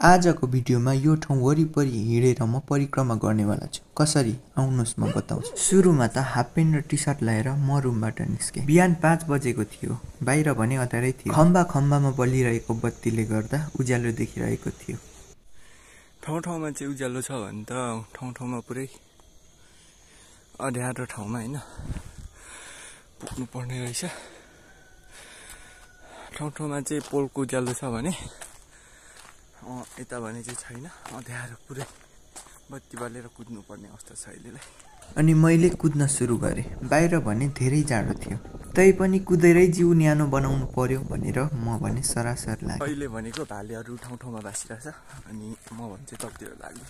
आजको भिडियोमा यो ठाउँ वरिपरि हिँडेर म परिक्रमा गर्नेवाला छु। कसरी आउनुस् म बताउँछु। सुरुमा त हाफ प्यान्ट र टी सर्ट लगाएर म रुमबाट निस्के। बिहान 5 बजेको थियो। बाहिर भने अँध्यारै थियो। खम्बामा बलिरहेको बत्तीले गर्दा उज्यालो देखिरहेको थियो। ठाउँमा चाहिँ उज्यालो छ भने त ठाउँमा पुरै अँध्यारो ठाउँमा हैन पुग्नु पर्ने रहेछ। ठाउँमा चाहिँ पोलको उज्यालो छ भने यता भने चाहिँ छैन, अँध्यारो पुरै बत्ती बालेर कुद्नु पर्ने अवस्था छ अहिलेलाई। अनि मैले कुद्न सुरु गरेँ। बाहिर भने धेरै जाडो थियो, तैपनि कुदेरै जिउ न्यानो बनाउनु पर्यो भनेर म भने सरासर लाग्यो। अहिले भनेको भालेहरू ठाउँमा बासिरहेछ अनि म भने चाहिँ तलतिर लाग्ने।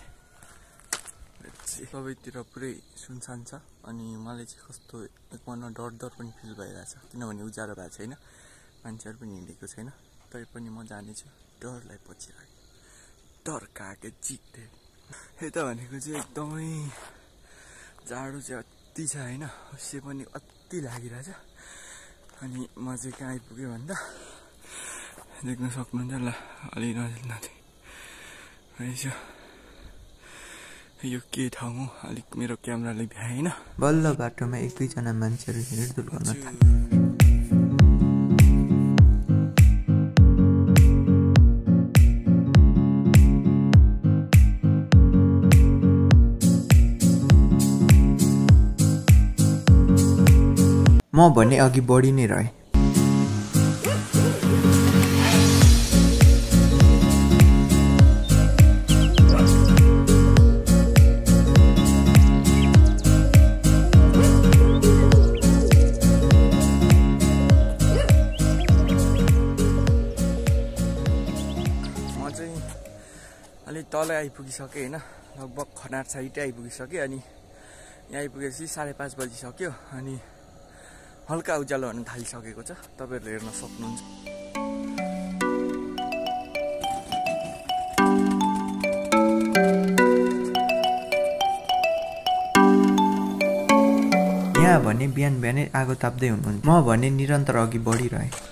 सबैतिर पुरै सुनसान छ अनि मलाई चाहिँ कस्तो एक मनमा डर पनि फिल भइरहेछ, किनभने उज्यालो भएको छैन, मान्छेहरू पनि हिँडेको छैन। तैपनि म जानेछु, डरलाई पछि राखेँ। डर काके जित्थे। यता भनेको चाहिँ एकदमै जाडो चाहिँ अति छ हैन, उसै पनि अति लागिरहेछ। अनि म चाहिँ कहाँ आइपुगेँ भन्दा देख्न सक्नुहुन्छ ल, अलि नजिक रहेछ। यो के ठाउँ हो, अलिक मेरो क्यामेराले भ्याएन। बल्ल बाटोमा 1-2 जना मान्छेहरू हिँड्डुल गर्न थाले। म भने अघि बढी नै रहे। म चाहिँ अलि तल आइपुगिसकेँ हैन, लगभग खनार साइडै आइपुगिसकेँ। अनि यहाँ आइपुगेपछि 5:30 बजिसक्यो अनि हल्का उज्यालो हुन थालिसकेको छ, तपाईहरुले हेर्न सक्नुहुन्छ। यहाँ भने बिहानै आगो ताप्दै हुनुहुन्छ। म भने निरन्तर अघि बढिरहे।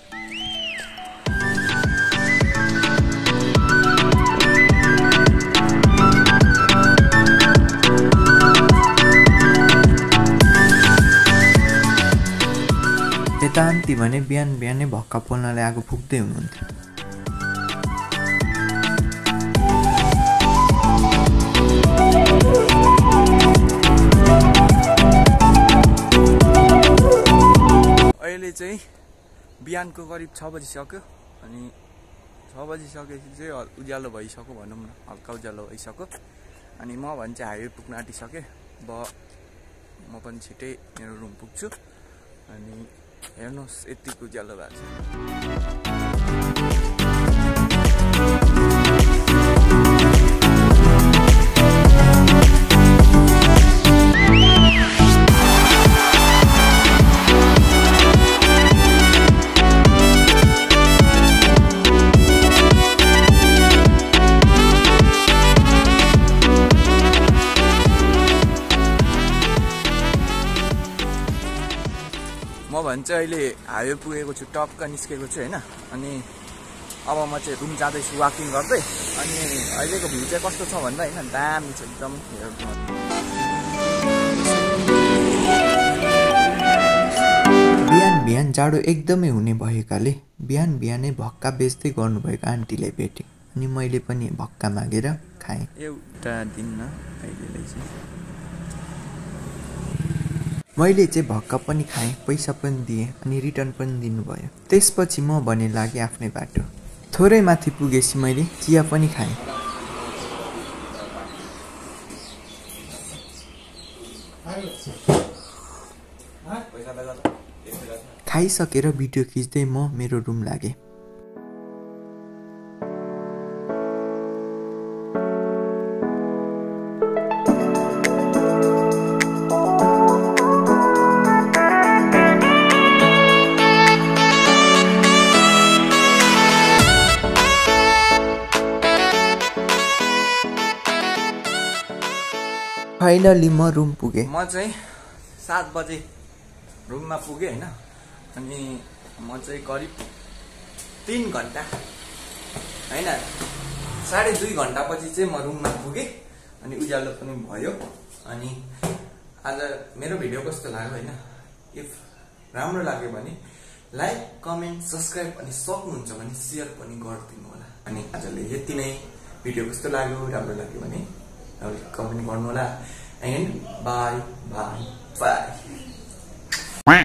यता भने बिहानै भक्का पोल्नलाई आगो फुक्दै हुनुहुन्थ्यो। अहिले चाहिँ बिहानको करिब 6 बजिसक्यो अनि 6 बजिसकेपछि चाहिँ उज्यालो भइसक्यो भनौँ न, हल्का उज्यालो भइसक्यो। अनि म भने चाहिँ हाइवे पुग्न आँटिसकेँ। अब म पनि छिटै मेरो रुम पुग्छु। अनि हेर्नुहोस् यतिको उज्यालो भएको छ। म भन्छ अहिले हाइवे पुगेको छु, टक्क निस्केको छु हैन। अनि अब म चाहिँ रुम जाँदैछु वाकिङ गर्दै। अनि अहिलेको भ्यू चाहिँ कस्तो छ भन्दा हैन, दामी छ एकदम। बिहान जाडो एकदमै हुने भएकाले बिहानै भक्का बेच्दै गर्नुभएको आन्टीलाई भेटेँ। अनि मैले पनि भक्का मागेर खाएँ। एउटा दिनमा अहिले चाहिँ मैले चाहिँ भक्का पनि खाएँ, पैसा पनि दिएँ अनि रिटर्न पनि दिनुभयो। त्यसपछि म भने लागेँ आफ्नै बाटो। थोरै माथि पुगेपछि मैले चिया पनि खाएँ। खाइसकेर भिडियो खिच्दै म मेरो रुम लागेँ। फाइनली म रुम पुगेँ। म चाहिँ 7 बजे रुममा पुगेँ हैन। अनि म चाहिँ करिब 3 घन्टा हैन 2.5 घन्टापछि चाहिँ म रुममा पुगेँ अनि उज्यालो पनि भयो। अनि आज मेरो भिडियो कस्तो लाग्यो हैन, इफ राम्रो लाग्यो भने लाइक कमेन्ट सब्स्क्राइब अनि सक्नुहुन्छ भने शेयर पनि गरिदिनु होला। अनि आजले यति नै, भिडियो कस्तो लाग्यो राम्रो लाग्यो भने कमेन्ट गर्नु होला। And by by by.